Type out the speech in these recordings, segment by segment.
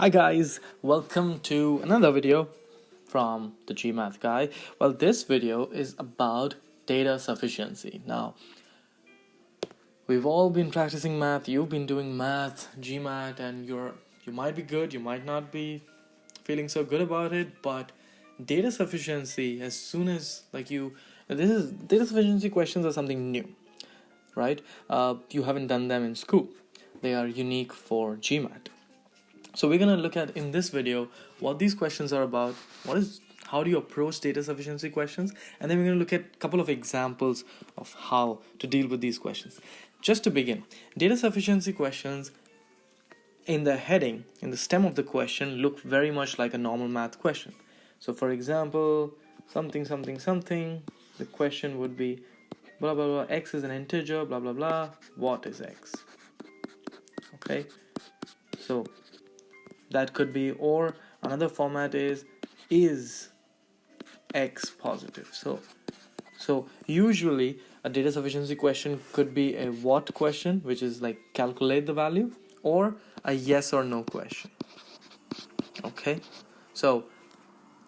Hi guys, welcome to another video from the GMAT guy. Well, this video is about data sufficiency. Now, we've all been practicing math, you've been doing math, GMAT, and you might be good, you might not be feeling so good about it, but data sufficiency, as soon as data sufficiency questions are something new, right? You haven't done them in school. They are unique for GMAT. So we're going to look at in this video what these questions are about, how do you approach data sufficiency questions, and then we're going to look at a couple of examples of how to deal with these questions. Just to begin, data sufficiency questions in the heading, in the stem of the question, look very much like a normal math question. So for example, something, the question would be blah, blah, blah, x is an integer, blah, blah, blah, what is x? Okay, so that could be, or another format is x positive? So usually a data sufficiency question could be a what question, which is like calculate the value, or a yes or no question. Okay, so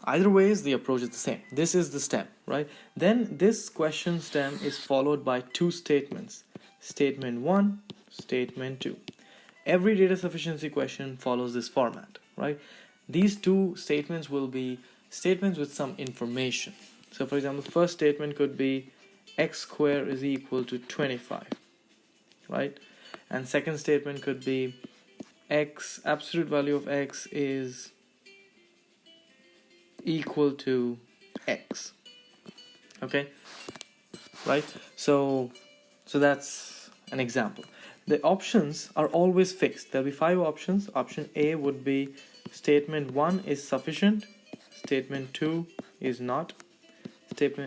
either ways the approach is the same. This is the stem, right? Then this question stem is followed by two statements, statement 1, statement 2. Every data sufficiency question follows this format, right? These two statements will be statements with some information. So for example, first statement could be x squared is equal to 25, right? And second statement could be x, absolute value of x is equal to x. Okay, right? So that's an example. The options are always fixed. There'll be 5 options. Option A would be statement 1 is sufficient, statement 2 is not.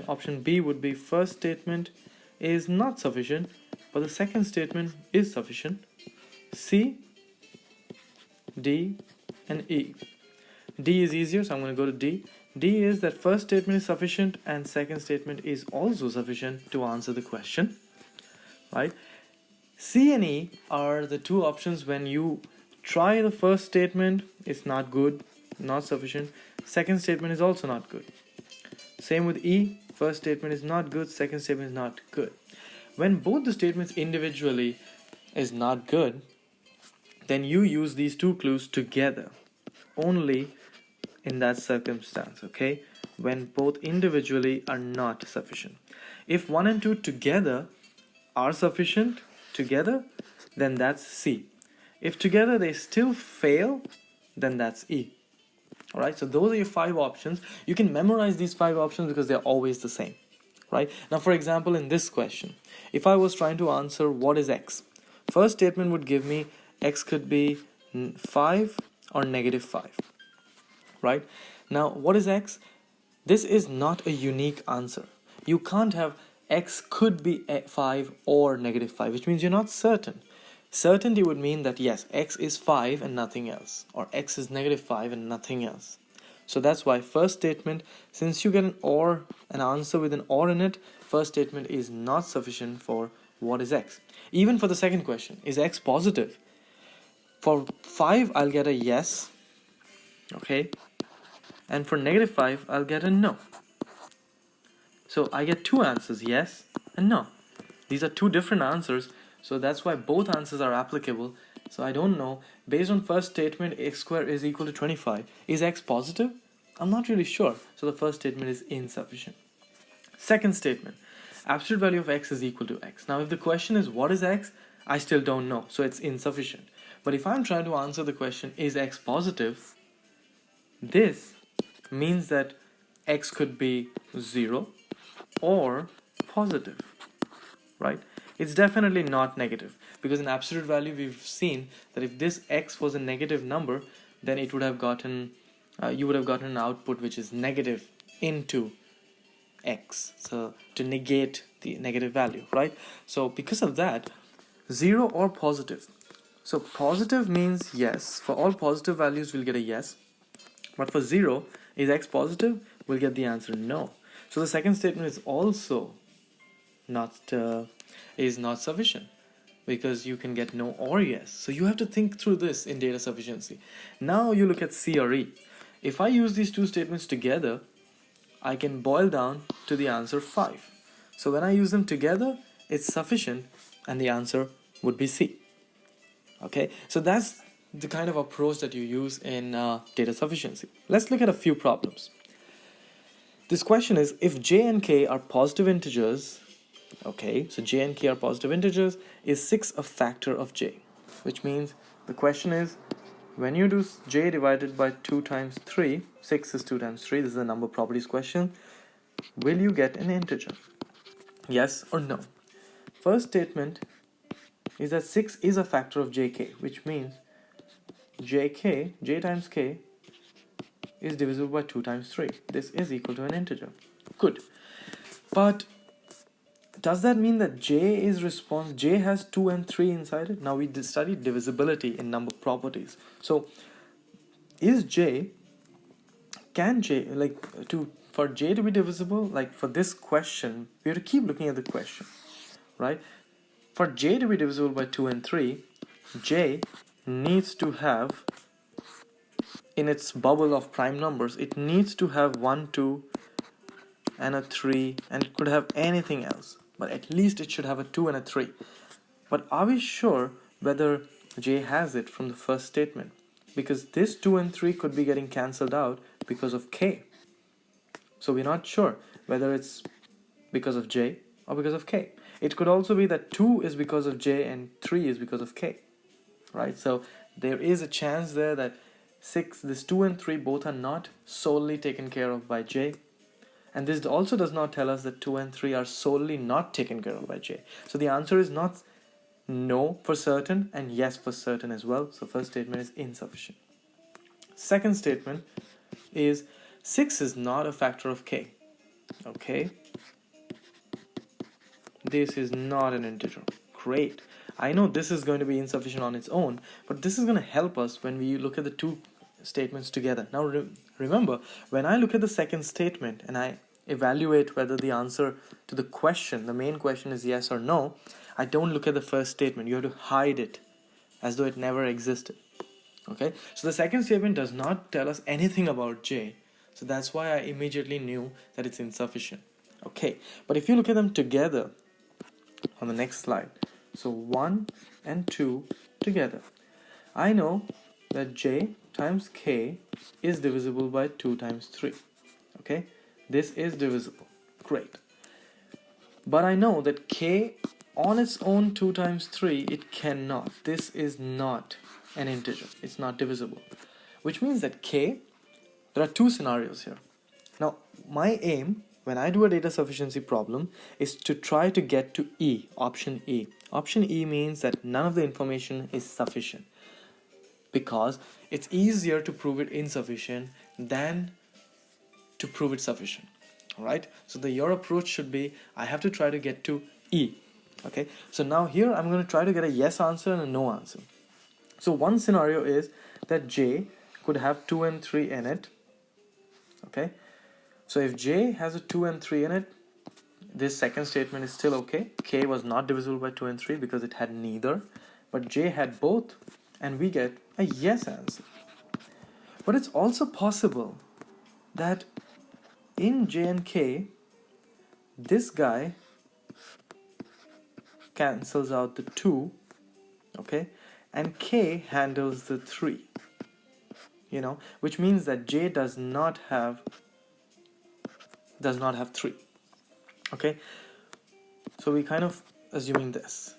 Option B would be first statement is not sufficient, but the second statement is sufficient. C, D, and E. D is easier, so I'm going to go to D. D is that first statement is sufficient and second statement is also sufficient to answer the question, right? C and E are the two options when you try the first statement, it's not good, not sufficient. Second statement is also not good. Same with E, first statement is not good, second statement is not good. When both the statements individually is not good, then you use these two clues together, only in that circumstance, okay? When both individually are not sufficient. If 1 and 2 together are sufficient, together, then that's C. If together they still fail, then that's E. Alright, so those are your 5 options. You can memorize these 5 options because they're always the same. Right? Now for example, in this question, if I was trying to answer what is x, first statement would give me x could be 5 or negative 5. Right? Now what is x? This is not a unique answer. You can't have x could be 5 or negative 5, which means you're not certain. Certainty would mean that yes, x is 5 and nothing else, or x is negative 5 and nothing else. So that's why first statement, since you get an answer with an or in it, first statement is not sufficient for what is x. Even for the second question, is x positive? For 5, I'll get a yes, okay, and for negative 5, I'll get a no. So I get 2 answers, yes and no. These are 2 different answers, so that's why both answers are applicable. So I don't know, based on first statement, x squared is equal to 25. Is x positive? I'm not really sure, so the first statement is insufficient. Second statement, absolute value of x is equal to x. Now if the question is what is x, I still don't know, so it's insufficient. But if I'm trying to answer the question, is x positive? This means that x could be 0 or positive, right? It's definitely not negative, because in absolute value we've seen that if this x was a negative number, then it would have gotten you would have gotten an output which is negative into x, so to negate the negative value, right? So because of that, 0 or positive. So positive means yes. For all positive values we'll get a yes, but for 0, is x positive, we'll get the answer no. So the second statement is also not sufficient, because you can get no or yes. So you have to think through this in data sufficiency. Now you look at C or E. If I use these two statements together, I can boil down to the answer 5. So when I use them together, it's sufficient, and the answer would be C. Okay, so that's the kind of approach that you use in data sufficiency. Let's look at a few problems. This question is, if j and k are positive integers, okay, so j and k are positive integers, is 6 a factor of j? Which means the question is, when you do j divided by 2 times 3, 6 is 2 times 3, this is a number properties question, will you get an integer? Yes or no? First statement is that 6 is a factor of jk, which means j times k is divisible by 2 times 3. This is equal to an integer. Good. But does that mean that j has 2 and 3 inside it? Now we studied divisibility in number properties. So is for j to be divisible, like for this question, we have to keep looking at the question, right? For j to be divisible by 2 and 3, j needs to have, in its bubble of prime numbers, it needs to have 1, 2, and a 3, and it could have anything else, but at least it should have a 2 and a 3. But are we sure whether j has it from the first statement? Because this 2 and 3 could be getting cancelled out because of k. So we're not sure whether it's because of j or because of k. It could also be that 2 is because of j and 3 is because of k, right? So there is a chance there that this 2 and 3 both are not solely taken care of by j. And this also does not tell us that 2 and 3 are solely not taken care of by j. So the answer is not no for certain and yes for certain as well. So first statement is insufficient. Second statement is 6 is not a factor of k. Okay. This is not an integer. Great. I know this is going to be insufficient on its own, but this is going to help us when we look at the two statements together. Now remember, when I look at the second statement and I evaluate whether the answer to the question, the main question, is yes or no, I don't look at the first statement. You have to hide it as though it never existed. Okay, so the second statement does not tell us anything about j, so that's why I immediately knew that it's insufficient. Okay, but if you look at them together on the next slide, so 1 and 2 together, I know that j times k is divisible by 2 times 3. Okay, this is divisible. Great. But I know that k on its own 2 times 3, it cannot. This is not an integer. It's not divisible. Which means that k, there are two scenarios here. Now, my aim when I do a data sufficiency problem is to try to get to E, option E. Option E means that none of the information is sufficient, because it's easier to prove it insufficient than to prove it sufficient. Alright, so your approach should be, I have to try to get to E. Okay, so now here I'm going to try to get a yes answer and a no answer. So one scenario is that j could have 2 and 3 in it. Okay, so if j has a 2 and 3 in it, this second statement is still okay. K was not divisible by 2 and 3 because it had neither, but j had both, and we get a yes answer. But it's also possible that in j and k, this guy cancels out the 2, okay, and k handles the 3, which means that j does not have 3. Okay, so we kind of assuming this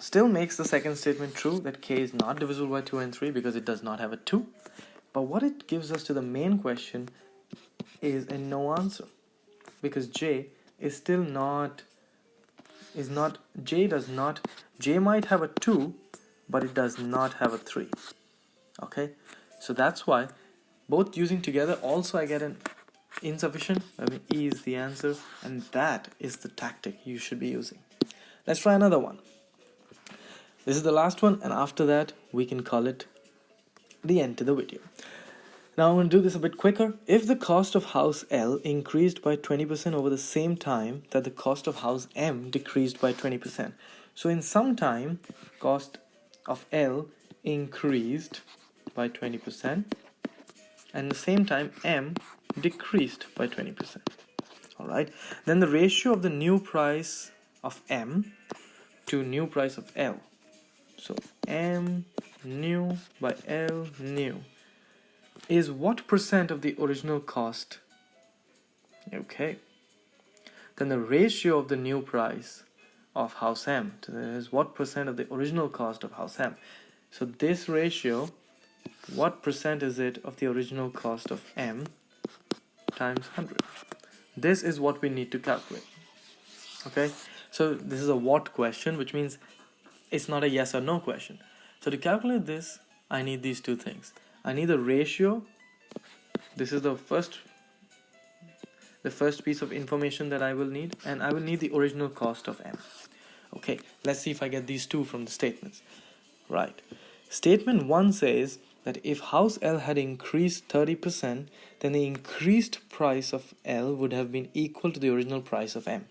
still makes the second statement true, that k is not divisible by 2 and 3 because it does not have a 2. But what it gives us to the main question is a no answer, because j is still not j might have a 2, but it does not have a 3. Okay, so that's why both using together also I get an insufficient. E is the answer, and that is the tactic you should be using. Let's try another one. This is the last one, and after that we can call it the end to the video. Now I'm going to do this a bit quicker. If the cost of house L increased by 20% over the same time that the cost of house M decreased by 20%, So in some time, cost of L increased by 20%, and at the same time M decreased by 20%. Alright, then the ratio of the new price of M to new price of L. So M new by L new is what percent of the original cost? Okay. Then the ratio of the new price of house M is what percent of the original cost of house M. So this ratio, what percent is it of the original cost of M times 100? This is what we need to calculate. Okay, so this is a what question, which means it's not a yes or no question. So to calculate this, I need these two things. I need the ratio. This is the first piece of information that I will need, and I will need the original cost of M. Okay, let's see if I get these two from the statements. Right. Statement 1 says that if house L had increased 30%, then the increased price of L would have been equal to the original price of M.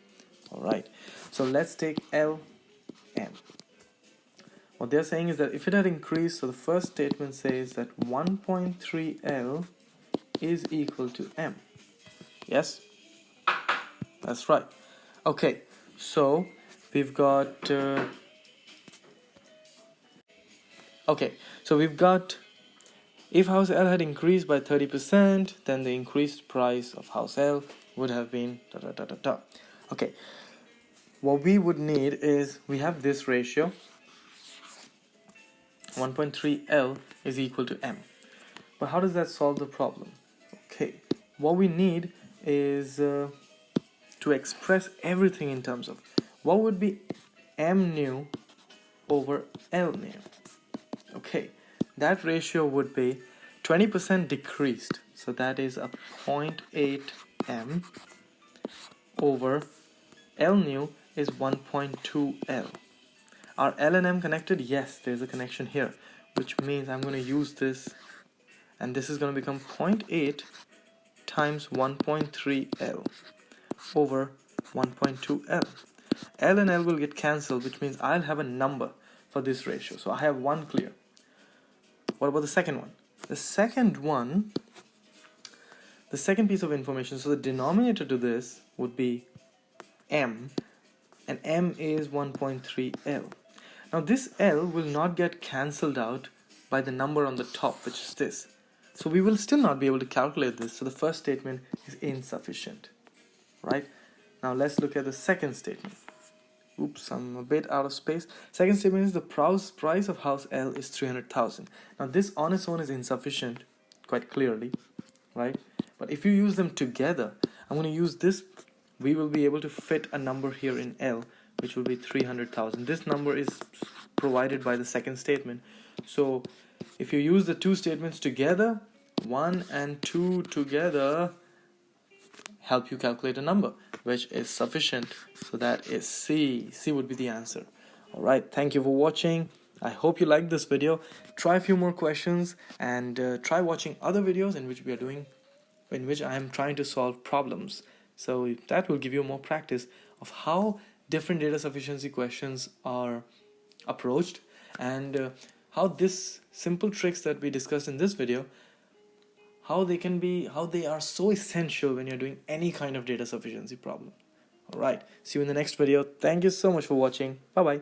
Alright, so let's take L, M. What they're saying is that if it had increased, so the first statement says that 1.3 L is equal to M. Yes? That's right. Okay, so we've got... if house L had increased by 30%, then the increased price of house L would have been Okay, what we would need is, we have this ratio, 1.3 L is equal to M. But how does that solve the problem? Okay, what we need is to express everything in terms of what would be M new over L new. Okay, that ratio would be 20% decreased, so that is a 0.8 M over L new is 1.2 L. Are L and M connected? Yes, there's a connection here, which means I'm going to use this, and this is going to become 0.8 times 1.3 L over 1.2 L. L and L will get cancelled, which means I'll have a number for this ratio. So I have one clear. What about the second one? The second piece of information, so the denominator to this would be M, and M is 1.3 L. Now this L will not get cancelled out by the number on the top, which is this. So we will still not be able to calculate this, so the first statement is insufficient. Right? Now let's look at the second statement. Oops, I'm a bit out of space. Second statement is the price of house L is 300,000. Now this on its own is insufficient, quite clearly, right? But if you use them together, I'm going to use this. We will be able to fit a number here in L, which will be 300,000. This number is provided by the second statement. So if you use the two statements together, 1 and 2 together, help you calculate a number, which is sufficient. So that is C. C would be the answer. Alright, thank you for watching. I hope you liked this video. Try a few more questions and try watching other videos in which I am trying to solve problems. So that will give you more practice of how different data sufficiency questions are approached, and how this simple tricks that we discussed in this video, how they are so essential when you're doing any kind of data sufficiency problem. Alright, see you in the next video. Thank you so much for watching. Bye bye.